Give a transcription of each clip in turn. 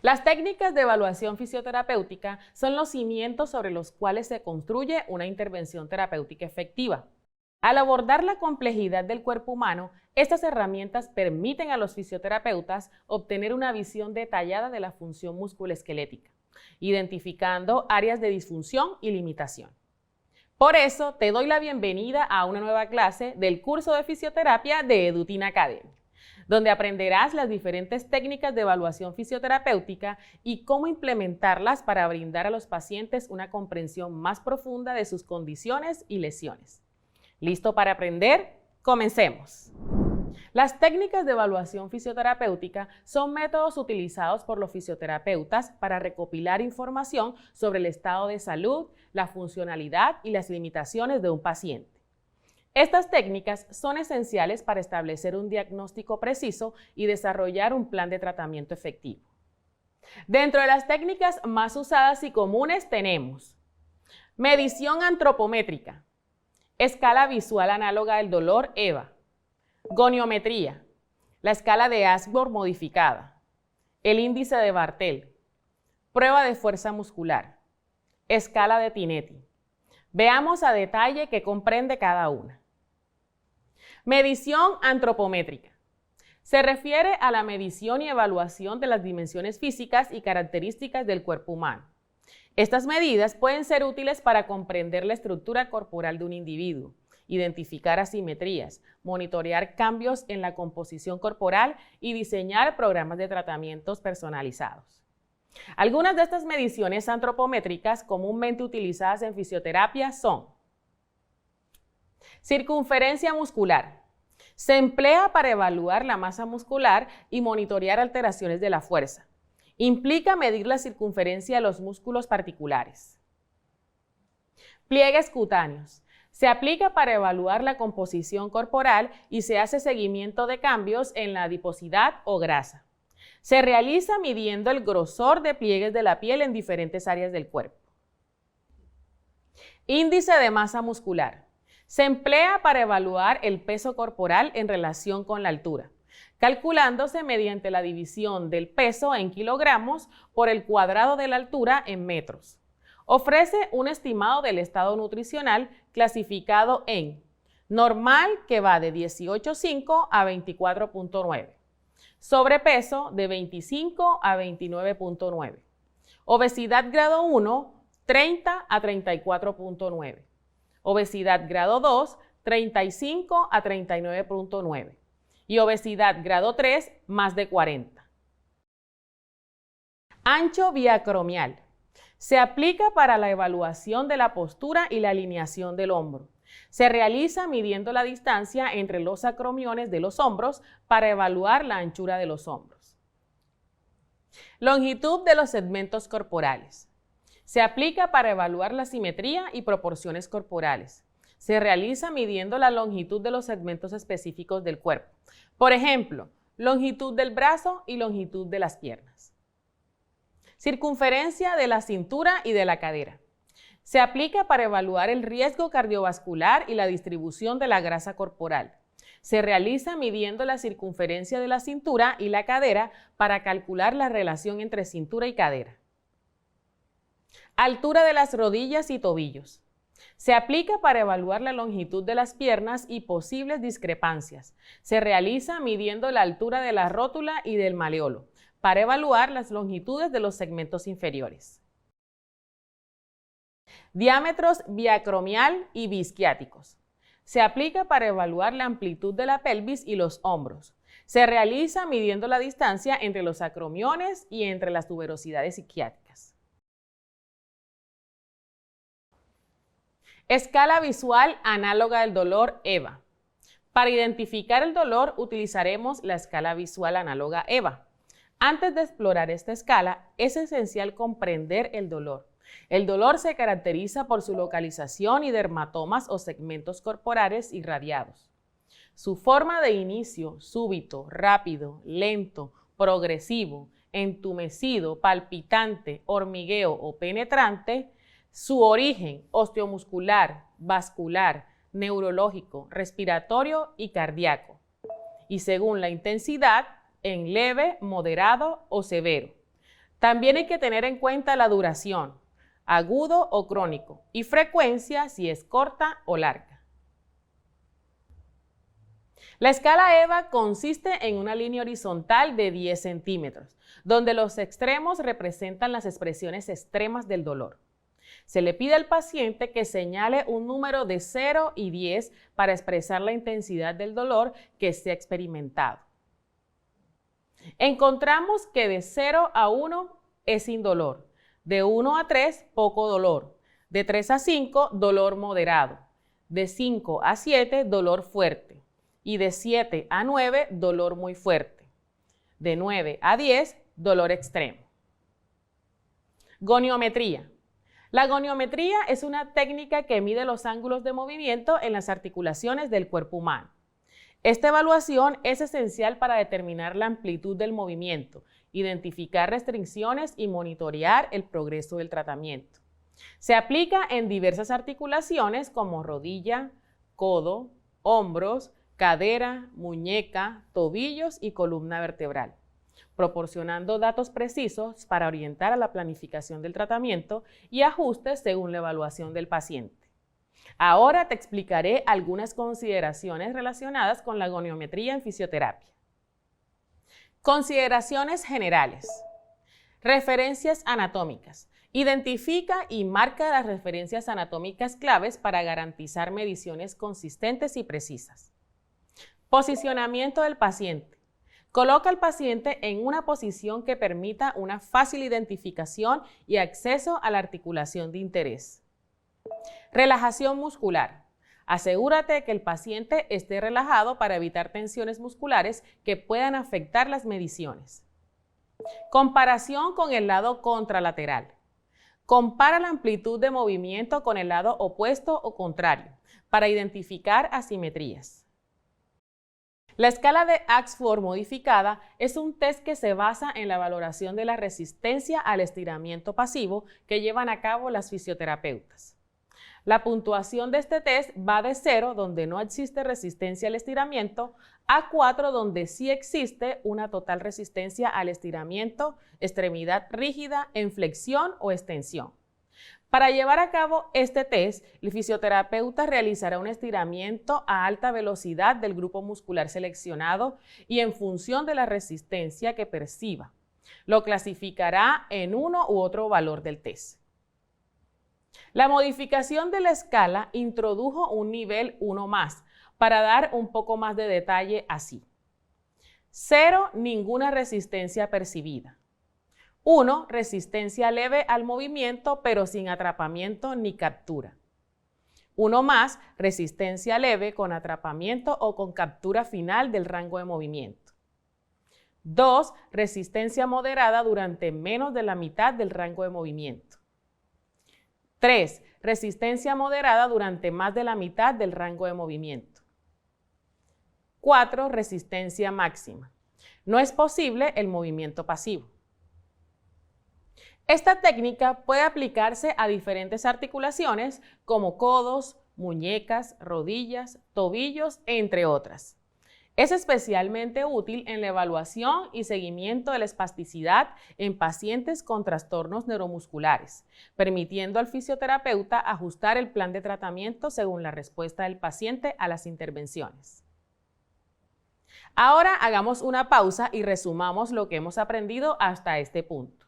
Las técnicas de evaluación fisioterapéutica son los cimientos sobre los cuales se construye una intervención terapéutica efectiva. Al abordar la complejidad del cuerpo humano, estas herramientas permiten a los fisioterapeutas obtener una visión detallada de la función musculoesquelética, identificando áreas de disfunción y limitación. Por eso, te doy la bienvenida a una nueva clase del curso de fisioterapia de Edutin Academy, donde aprenderás las diferentes técnicas de evaluación fisioterapéutica y cómo implementarlas para brindar a los pacientes una comprensión más profunda de sus condiciones y lesiones. ¿Listo para aprender? ¡Comencemos! Las técnicas de evaluación fisioterapéutica son métodos utilizados por los fisioterapeutas para recopilar información sobre el estado de salud, la funcionalidad y las limitaciones de un paciente. Estas técnicas son esenciales para establecer un diagnóstico preciso y desarrollar un plan de tratamiento efectivo. Dentro de las técnicas más usadas y comunes tenemos medición antropométrica, escala visual análoga del dolor EVA, goniometría, la escala de Ashworth modificada, el índice de Bartel, prueba de fuerza muscular, escala de Tinetti. Veamos a detalle qué comprende cada una. Medición antropométrica. Se refiere a la medición y evaluación de las dimensiones físicas y características del cuerpo humano. Estas medidas pueden ser útiles para comprender la estructura corporal de un individuo, identificar asimetrías, monitorear cambios en la composición corporal y diseñar programas de tratamientos personalizados. Algunas de estas mediciones antropométricas comúnmente utilizadas en fisioterapia son circunferencia muscular. Se emplea para evaluar la masa muscular y monitorear alteraciones de la fuerza. Implica medir la circunferencia de los músculos particulares. Pliegues cutáneos. Se aplica para evaluar la composición corporal y se hace seguimiento de cambios en la adiposidad o grasa. Se realiza midiendo el grosor de pliegues de la piel en diferentes áreas del cuerpo. Índice de masa muscular. Se emplea para evaluar el peso corporal en relación con la altura, calculándose mediante la división del peso en kilogramos por el cuadrado de la altura en metros. Ofrece un estimado del estado nutricional clasificado en normal, que va de 18.5 a 24.9, sobrepeso de 25 a 29.9, obesidad grado 1, 30 a 34.9, obesidad grado 2, 35 a 39.9 y obesidad grado 3, más de 40. Ancho biacromial. Se aplica para la evaluación de la postura y la alineación del hombro. Se realiza midiendo la distancia entre los acromiones de los hombros para evaluar la anchura de los hombros. Longitud de los segmentos corporales. Se aplica para evaluar la simetría y proporciones corporales. Se realiza midiendo la longitud de los segmentos específicos del cuerpo. Por ejemplo, longitud del brazo y longitud de las piernas. Circunferencia de la cintura y de la cadera. Se aplica para evaluar el riesgo cardiovascular y la distribución de la grasa corporal. Se realiza midiendo la circunferencia de la cintura y la cadera para calcular la relación entre cintura y cadera. Altura de las rodillas y tobillos. Se aplica para evaluar la longitud de las piernas y posibles discrepancias. Se realiza midiendo la altura de la rótula y del maleolo, para evaluar las longitudes de los segmentos inferiores. Diámetros biacromial y bisquiáticos. Se aplica para evaluar la amplitud de la pelvis y los hombros. Se realiza midiendo la distancia entre los acromiones y entre las tuberosidades isquiáticas. Escala visual análoga del dolor EVA. Para identificar el dolor utilizaremos la escala visual análoga EVA. Antes de explorar esta escala, es esencial comprender el dolor. El dolor se caracteriza por su localización y dermatomas o segmentos corporales irradiados. Su forma de inicio, súbito, rápido, lento, progresivo, entumecido, palpitante, hormigueo o penetrante. Su origen osteomuscular, vascular, neurológico, respiratorio y cardíaco. Y según la intensidad, en leve, moderado o severo. También hay que tener en cuenta la duración, agudo o crónico, y frecuencia si es corta o larga. La escala EVA consiste en una línea horizontal de 10 centímetros, donde los extremos representan las expresiones extremas del dolor. Se le pide al paciente que señale un número de 0 y 10 para expresar la intensidad del dolor que se ha experimentado. Encontramos que de 0 a 1 es indolor, de 1 a 3 poco dolor, de 3 a 5 dolor moderado, de 5 a 7 dolor fuerte y de 7 a 9 dolor muy fuerte, de 9 a 10 dolor extremo. Goniometría. La goniometría es una técnica que mide los ángulos de movimiento en las articulaciones del cuerpo humano. Esta evaluación es esencial para determinar la amplitud del movimiento, identificar restricciones y monitorear el progreso del tratamiento. Se aplica en diversas articulaciones como rodilla, codo, hombros, cadera, muñeca, tobillos y columna vertebral, proporcionando datos precisos para orientar a la planificación del tratamiento y ajustes según la evaluación del paciente. Ahora te explicaré algunas consideraciones relacionadas con la goniometría en fisioterapia. Consideraciones generales. Referencias anatómicas. Identifica y marca las referencias anatómicas claves para garantizar mediciones consistentes y precisas. Posicionamiento del paciente. Coloca al paciente en una posición que permita una fácil identificación y acceso a la articulación de interés. Relajación muscular. Asegúrate que el paciente esté relajado para evitar tensiones musculares que puedan afectar las mediciones. Comparación con el lado contralateral. Compara la amplitud de movimiento con el lado opuesto o contrario para identificar asimetrías. La escala de Axford modificada es un test que se basa en la valoración de la resistencia al estiramiento pasivo que llevan a cabo las fisioterapeutas. La puntuación de este test va de 0, donde no existe resistencia al estiramiento, a 4, donde sí existe una total resistencia al estiramiento, extremidad rígida, en flexión o extensión. Para llevar a cabo este test, el fisioterapeuta realizará un estiramiento a alta velocidad del grupo muscular seleccionado y en función de la resistencia que perciba. Lo clasificará en uno u otro valor del test. La modificación de la escala introdujo un nivel 1 más, para dar un poco más de detalle así. 0, ninguna resistencia percibida. 1, resistencia leve al movimiento, pero sin atrapamiento ni captura. 1 más, resistencia leve con atrapamiento o con captura final del rango de movimiento. 2, resistencia moderada durante menos de la mitad del rango de movimiento. 3, resistencia moderada durante más de la mitad del rango de movimiento. 4, resistencia máxima. No es posible el movimiento pasivo. Esta técnica puede aplicarse a diferentes articulaciones como codos, muñecas, rodillas, tobillos, entre otras. Es especialmente útil en la evaluación y seguimiento de la espasticidad en pacientes con trastornos neuromusculares, permitiendo al fisioterapeuta ajustar el plan de tratamiento según la respuesta del paciente a las intervenciones. Ahora hagamos una pausa y resumamos lo que hemos aprendido hasta este punto.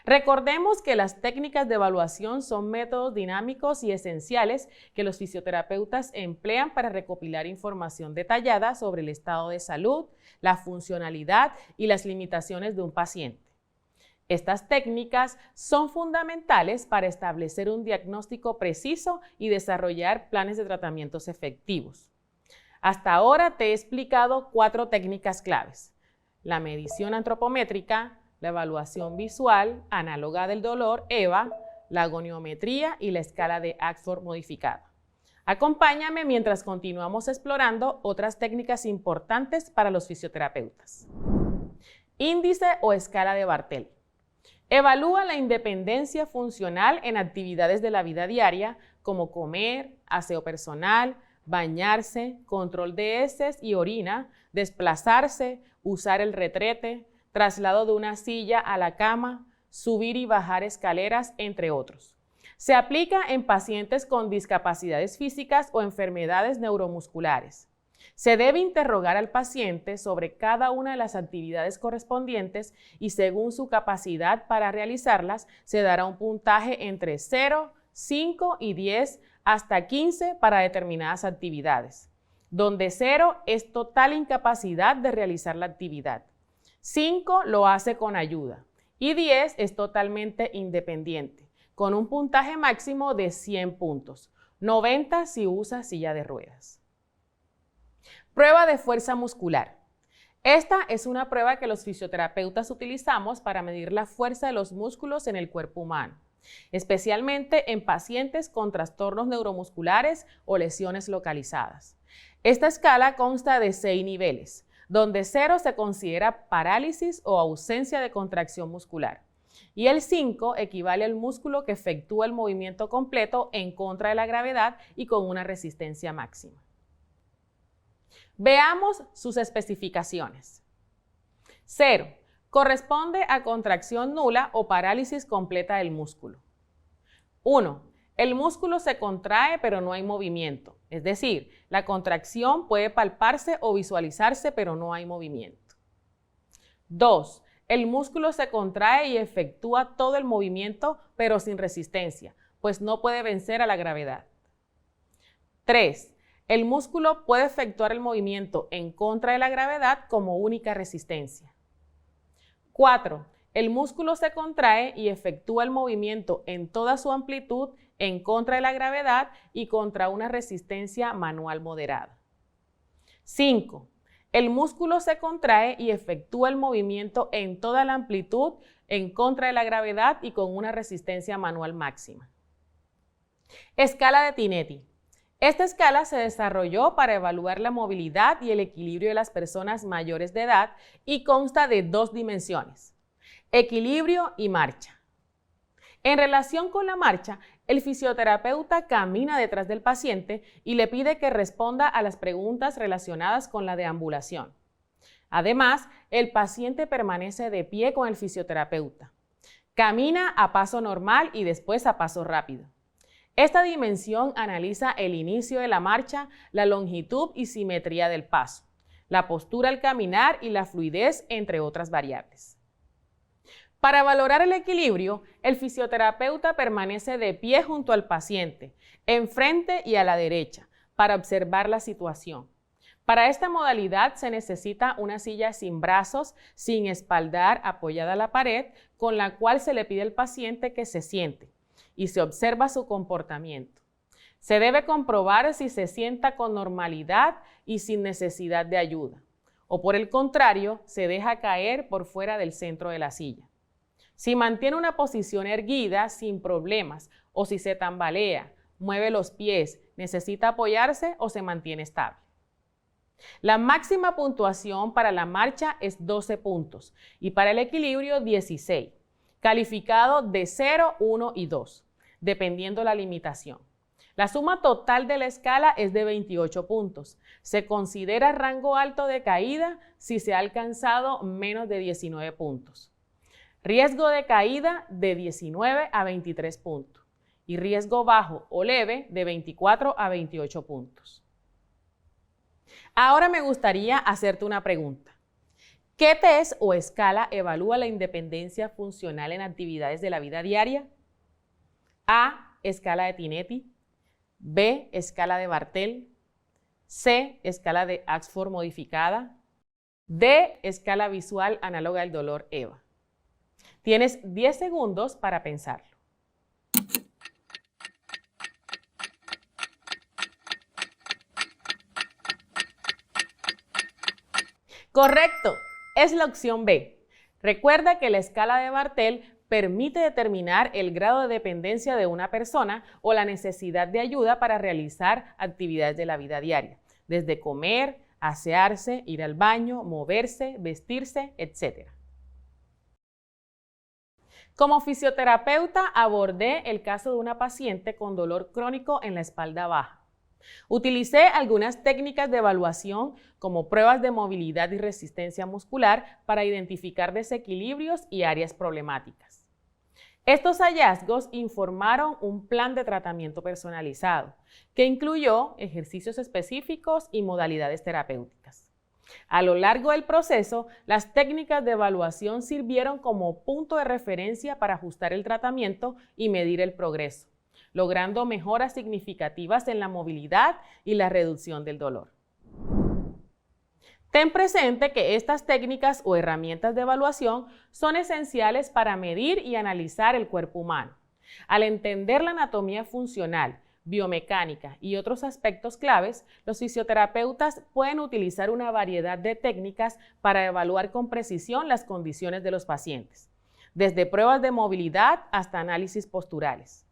Recordemos que las técnicas de evaluación son métodos dinámicos y esenciales que los fisioterapeutas emplean para recopilar información detallada sobre el estado de salud, la funcionalidad y las limitaciones de un paciente. Estas técnicas son fundamentales para establecer un diagnóstico preciso y desarrollar planes de tratamientos efectivos. Hasta ahora te he explicado 4 técnicas claves: la medición antropométrica, la evaluación visual análoga del dolor, EVA, la goniometría y la escala de Axford modificada. Acompáñame mientras continuamos explorando otras técnicas importantes para los fisioterapeutas. Índice o escala de Bartel. Evalúa la independencia funcional en actividades de la vida diaria como comer, aseo personal, bañarse, control de heces y orina, desplazarse, usar el retrete, traslado de una silla a la cama, subir y bajar escaleras, entre otros. Se aplica en pacientes con discapacidades físicas o enfermedades neuromusculares. Se debe interrogar al paciente sobre cada una de las actividades correspondientes y según su capacidad para realizarlas, se dará un puntaje entre 0, 5 y 10 hasta 15 para determinadas actividades, donde 0 es total incapacidad de realizar la actividad, 5 lo hace con ayuda y 10 es totalmente independiente, con un puntaje máximo de 100 puntos, 90 si usa silla de ruedas. Prueba de fuerza muscular. Esta es una prueba que los fisioterapeutas utilizamos para medir la fuerza de los músculos en el cuerpo humano, especialmente en pacientes con trastornos neuromusculares o lesiones localizadas. Esta escala consta de 6 niveles, donde 0 se considera parálisis o ausencia de contracción muscular, y el 5 equivale al músculo que efectúa el movimiento completo en contra de la gravedad y con una resistencia máxima. Veamos sus especificaciones. 0. Corresponde a contracción nula o parálisis completa del músculo. 1. El músculo se contrae pero no hay movimiento, es decir, la contracción puede palparse o visualizarse pero no hay movimiento. 2. El músculo se contrae y efectúa todo el movimiento pero sin resistencia, pues no puede vencer a la gravedad. 3. El músculo puede efectuar el movimiento en contra de la gravedad como única resistencia. 4. El músculo se contrae y efectúa el movimiento en toda su amplitud en contra de la gravedad y contra una resistencia manual moderada. 5. El músculo se contrae y efectúa el movimiento en toda la amplitud en contra de la gravedad y con una resistencia manual máxima. Escala de Tinetti. Esta escala se desarrolló para evaluar la movilidad y el equilibrio de las personas mayores de edad y consta de 2 dimensiones: equilibrio y marcha. En relación con la marcha, el fisioterapeuta camina detrás del paciente y le pide que responda a las preguntas relacionadas con la deambulación. Además, el paciente permanece de pie con el fisioterapeuta. Camina a paso normal y después a paso rápido. Esta dimensión analiza el inicio de la marcha, la longitud y simetría del paso, la postura al caminar y la fluidez, entre otras variables. Para valorar el equilibrio, el fisioterapeuta permanece de pie junto al paciente, enfrente y a la derecha, para observar la situación. Para esta modalidad se necesita una silla sin brazos, sin espaldar, apoyada a la pared, con la cual se le pide al paciente que se siente y se observa su comportamiento. Se debe comprobar si se sienta con normalidad y sin necesidad de ayuda, o por el contrario, se deja caer por fuera del centro de la silla. Si mantiene una posición erguida sin problemas o si se tambalea, mueve los pies, necesita apoyarse o se mantiene estable. La máxima puntuación para la marcha es 12 puntos y para el equilibrio 16, calificado de 0, 1 y 2, dependiendo la limitación. La suma total de la escala es de 28 puntos. Se considera rango alto de caída si se ha alcanzado menos de 19 puntos. Riesgo de caída de 19 a 23 puntos y riesgo bajo o leve de 24 a 28 puntos. Ahora me gustaría hacerte una pregunta. ¿Qué test o escala evalúa la independencia funcional en actividades de la vida diaria? A. Escala de Tinetti. B. Escala de Bartel. C. Escala de Axford modificada. D. Escala visual análoga al dolor EVA. Tienes 10 segundos para pensarlo. Correcto, es la opción B. Recuerda que la escala de Bartel permite determinar el grado de dependencia de una persona o la necesidad de ayuda para realizar actividades de la vida diaria, desde comer, asearse, ir al baño, moverse, vestirse, etc. Como fisioterapeuta abordé el caso de una paciente con dolor crónico en la espalda baja. Utilicé algunas técnicas de evaluación como pruebas de movilidad y resistencia muscular para identificar desequilibrios y áreas problemáticas. Estos hallazgos informaron un plan de tratamiento personalizado, que incluyó ejercicios específicos y modalidades terapéuticas. A lo largo del proceso, las técnicas de evaluación sirvieron como punto de referencia para ajustar el tratamiento y medir el progreso, logrando mejoras significativas en la movilidad y la reducción del dolor. Ten presente que estas técnicas o herramientas de evaluación son esenciales para medir y analizar el cuerpo humano. Al entender la anatomía funcional, biomecánica y otros aspectos claves, los fisioterapeutas pueden utilizar una variedad de técnicas para evaluar con precisión las condiciones de los pacientes, desde pruebas de movilidad hasta análisis posturales.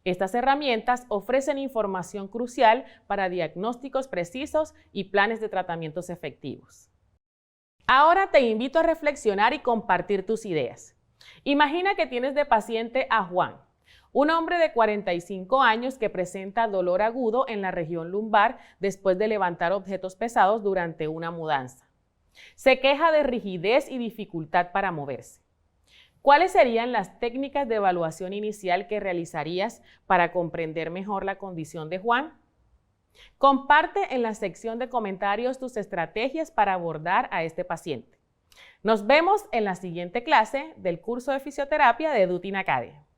Estas herramientas ofrecen información crucial para diagnósticos precisos y planes de tratamientos efectivos. Ahora te invito a reflexionar y compartir tus ideas. Imagina que tienes de paciente a Juan, un hombre de 45 años que presenta dolor agudo en la región lumbar después de levantar objetos pesados durante una mudanza. Se queja de rigidez y dificultad para moverse. ¿Cuáles serían las técnicas de evaluación inicial que realizarías para comprender mejor la condición de Juan? Comparte en la sección de comentarios tus estrategias para abordar a este paciente. Nos vemos en la siguiente clase del curso de fisioterapia de Dutin Academy.